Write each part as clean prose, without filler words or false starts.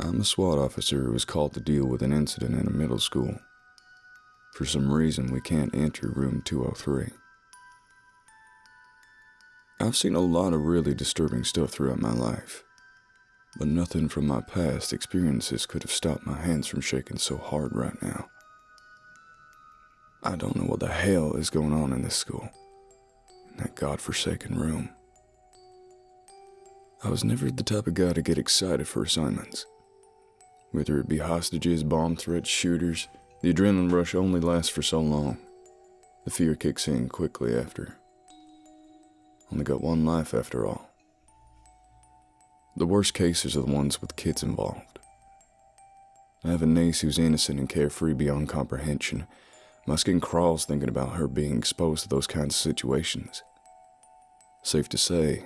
I'm a SWAT officer who was called to deal with an incident in a middle school. For some reason, we can't enter room 203. I've seen a lot of really disturbing stuff throughout my life, but nothing from my past experiences could have stopped my hands from shaking so hard right now. I don't know what the hell is going on in this school, in that godforsaken room. I was never the type of guy to get excited for assignments. Whether it be hostages, bomb threats, shooters, the adrenaline rush only lasts for so long. The fear kicks in quickly after. Only got one life after all. The worst cases are the ones with kids involved. I have a niece who's innocent and carefree beyond comprehension. My skin crawls thinking about her being exposed to those kinds of situations. Safe to say,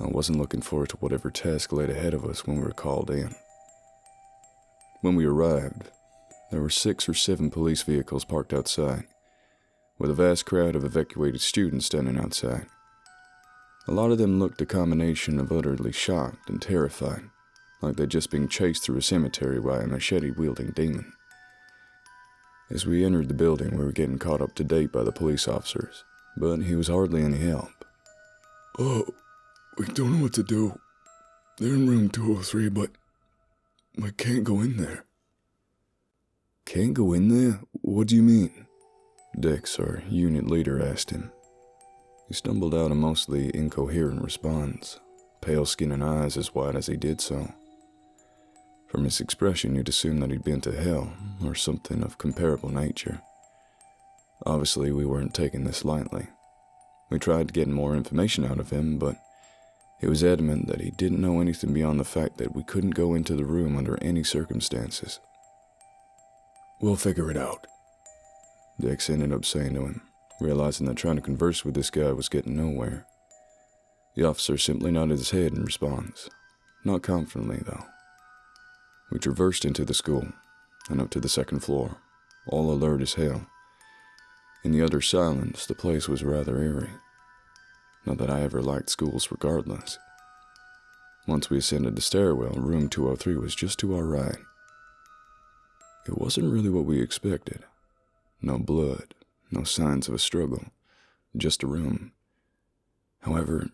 I wasn't looking forward to whatever task laid ahead of us when we were called in. When we arrived, there were 6 or 7 police vehicles parked outside, with a vast crowd of evacuated students standing outside. A lot of them looked a combination of utterly shocked and terrified, like they'd just been chased through a cemetery by a machete-wielding demon. As we entered the building, we were getting caught up to date by the police officers, but he was hardly any help. "Oh, we don't know what to do. They're in room 203, but we can't go in there." "Can't go in there? What do you mean?" Dex, our unit leader, asked him. He stumbled out a mostly incoherent response, pale skin and eyes as wide as he did so. From his expression, you'd assume that he'd been to hell, or something of comparable nature. Obviously, we weren't taking this lightly. We tried getting more information out of him, but he was adamant that he didn't know anything beyond the fact that we couldn't go into the room under any circumstances. "We'll figure it out," Dex ended up saying to him, realizing that trying to converse with this guy was getting nowhere. The officer simply nodded his head in response, not confidently though. We traversed into the school and up to the 2nd floor, all alert as hell. In the utter silence, the place was rather eerie. Not that I ever liked schools regardless. Once we ascended the stairwell, room 203 was just to our right. It wasn't really what we expected. No blood, no signs of a struggle, just a room. However,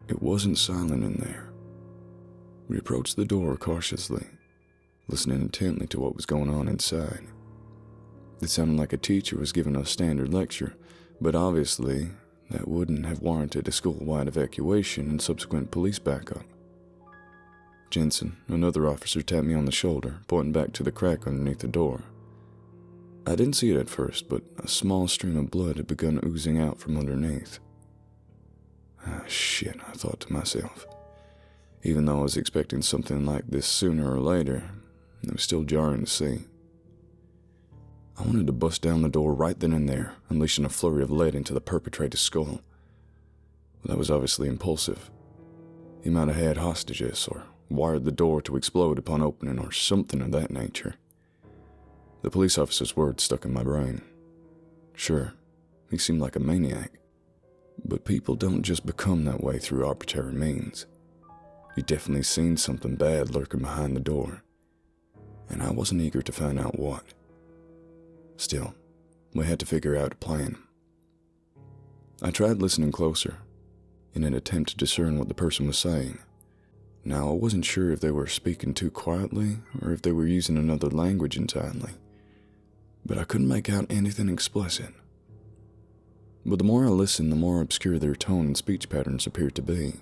it wasn't silent in there. We approached the door cautiously, listening intently to what was going on inside. It sounded like a teacher was giving a standard lecture, but obviously that wouldn't have warranted a school-wide evacuation and subsequent police backup. Jensen, another officer, tapped me on the shoulder, pointing back to the crack underneath the door. I didn't see it at first, but a small stream of blood had begun oozing out from underneath. Ah, shit, I thought to myself. Even though I was expecting something like this sooner or later, it was still jarring to see. I wanted to bust down the door right then and there, unleashing a flurry of lead into the perpetrator's skull. But that was obviously impulsive. He might have had hostages, or wired the door to explode upon opening, or something of that nature. The police officer's words stuck in my brain. Sure, he seemed like a maniac, but people don't just become that way through arbitrary means. He'd definitely seen something bad lurking behind the door, and I wasn't eager to find out what. Still, we had to figure out a plan. I tried listening closer, in an attempt to discern what the person was saying. Now, I wasn't sure if they were speaking too quietly, or if they were using another language entirely, but I couldn't make out anything explicit. But the more I listened, the more obscure their tone and speech patterns appeared to be.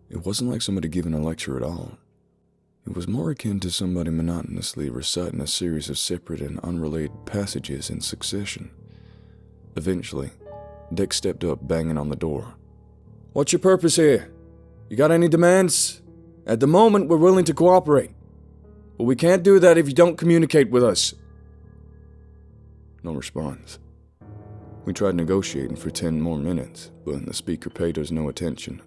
It wasn't like somebody giving a lecture at all. It was more akin to somebody monotonously reciting a series of separate and unrelated passages in succession. Eventually, Dex stepped up, banging on the door. "What's your purpose here? You got any demands? At the moment, we're willing to cooperate, but we can't do that if you don't communicate with us." No response. We tried negotiating for 10 more minutes, but the speaker paid us no attention,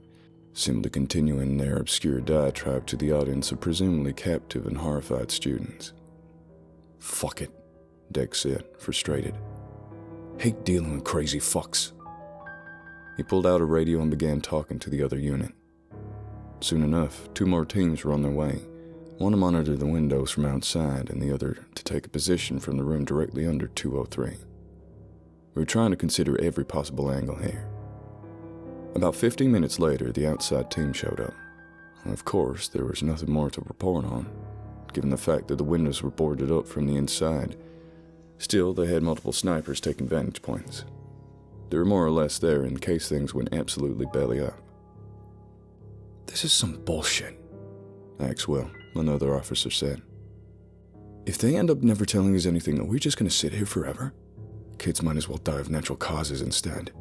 simply continuing their obscure diatribe to the audience of presumably captive and horrified students. "Fuck it," Dex said, frustrated. "Hate dealing with crazy fucks." He pulled out a radio and began talking to the other unit. Soon enough, 2 more teams were on their way, one to monitor the windows from outside and the other to take a position from the room directly under 203. We were trying to consider every possible angle here. About 15 minutes later, the outside team showed up. Of course, there was nothing more to report on, given the fact that the windows were boarded up from the inside. Still, they had multiple snipers taking vantage points. They were more or less there in case things went absolutely belly up. This is some bullshit, Axwell, another officer, said. If they end up never telling us anything, are we just going to sit here forever? Kids might as well die of natural causes instead.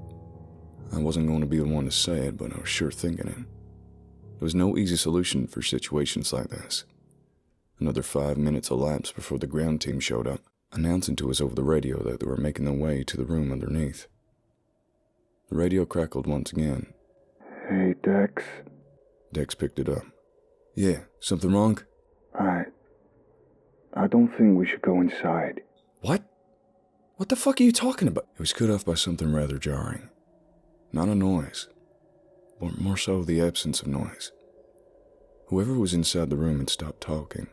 I wasn't going to be the one to say it, but I was sure thinking it. There was no easy solution for situations like this. Another 5 minutes elapsed before the ground team showed up, announcing to us over the radio that they were making their way to the room underneath. The radio crackled once again. Hey, Dex. Dex picked it up. Yeah, something wrong? I don't think we should go inside. What? What the fuck are you talking about? It was cut off by something rather jarring. Not a noise, but more so the absence of noise. Whoever was inside the room had stopped talking.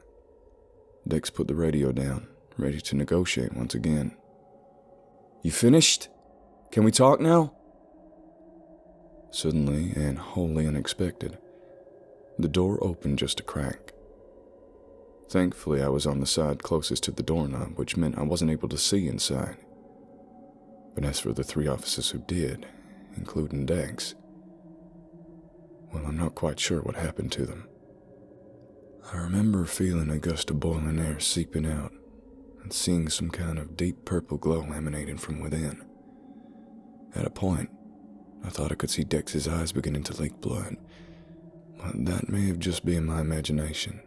Dex put the radio down, ready to negotiate once again. You finished? Can we talk now? Suddenly, and wholly unexpected, the door opened just a crack. Thankfully, I was on the side closest to the doorknob, which meant I wasn't able to see inside. But as for the 3 officers who did, including Dex, well, I'm not quite sure what happened to them. I remember feeling a gust of boiling air seeping out and seeing some kind of deep purple glow emanating from within. At a point, I thought I could see Dex's eyes beginning to leak blood, but that may have just been my imagination.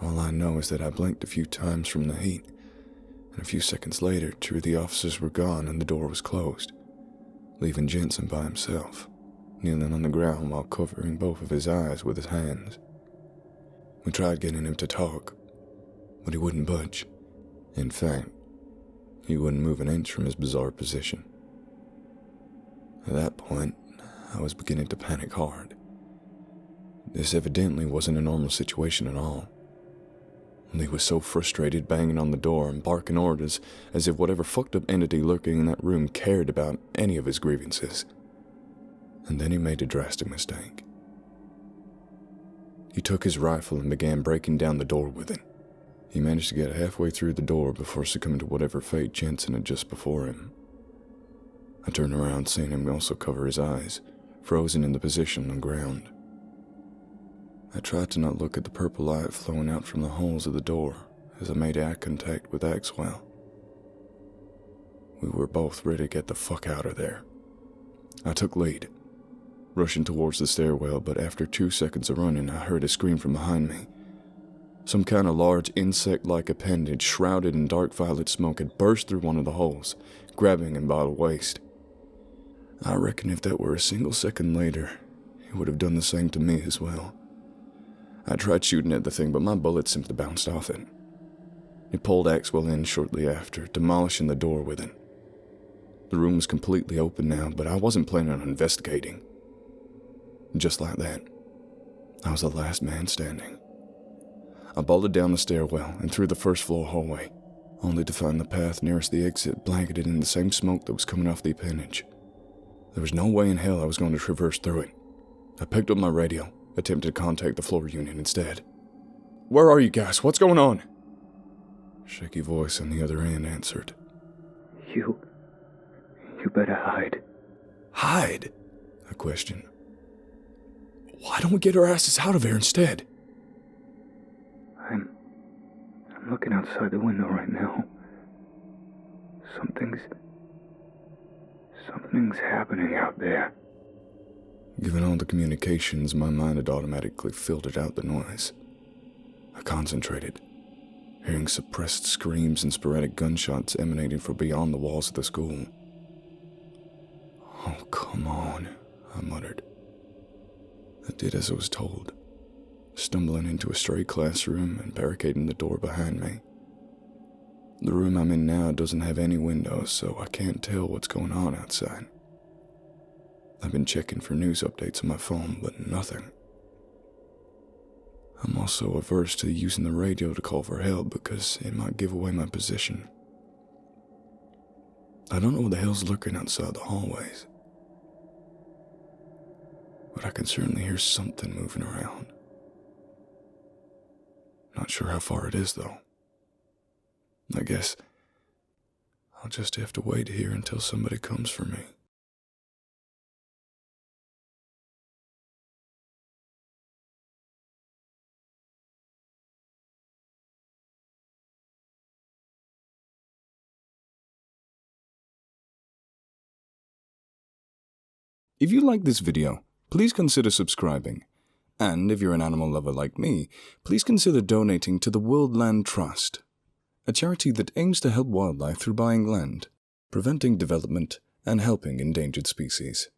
All I know is that I blinked a few times from the heat, and a few seconds later, 2 of the officers were gone and the door was closed, leaving Jensen by himself, kneeling on the ground while covering both of his eyes with his hands. We tried getting him to talk, but he wouldn't budge. In fact, he wouldn't move an inch from his bizarre position. At that point, I was beginning to panic hard. This evidently wasn't a normal situation at all. Lee was so frustrated, banging on the door and barking orders as if whatever fucked up entity lurking in that room cared about any of his grievances. And then he made a drastic mistake. He took his rifle and began breaking down the door with it. He managed to get halfway through the door before succumbing to whatever fate Jensen had just before him. I turned around, seeing him also cover his eyes, frozen in the position on the ground. I tried to not look at the purple light flowing out from the holes of the door as I made eye contact with Axwell. We were both ready to get the fuck out of there. I took lead, rushing towards the stairwell, but after 2 seconds of running, I heard a scream from behind me. Some kind of large insect-like appendage shrouded in dark violet smoke had burst through one of the holes, grabbing him by the waist. I reckon if that were a single second later, it would have done the same to me as well. I tried shooting at the thing, but my bullet simply bounced off it. It pulled Axwell in shortly after, demolishing the door with it. The room was completely open now, but I wasn't planning on investigating. Just like that, I was the last man standing. I bolted down the stairwell and through the first floor hallway, only to find the path nearest the exit blanketed in the same smoke that was coming off the appendage. There was no way in hell I was going to traverse through it. I picked up my radio, attempted to contact the floor unit instead. Where are you guys? What's going on? A shaky voice on the other end answered. You better hide. Hide? I questioned. Why don't we get our asses out of here instead? I'm looking outside the window right now. Something's happening out there. Given all the communications, my mind had automatically filtered out the noise. I concentrated, hearing suppressed screams and sporadic gunshots emanating from beyond the walls of the school. Oh, come on, I muttered. I did as I was told, stumbling into a stray classroom and barricading the door behind me. The room I'm in now doesn't have any windows, so I can't tell what's going on outside. I've been checking for news updates on my phone, but nothing. I'm also averse to using the radio to call for help because it might give away my position. I don't know what the hell's lurking outside the hallways, but I can certainly hear something moving around. Not sure how far it is, though. I guess I'll just have to wait here until somebody comes for me. If you like this video, please consider subscribing. And if you're an animal lover like me, please consider donating to the World Land Trust, a charity that aims to help wildlife through buying land, preventing development, and helping endangered species.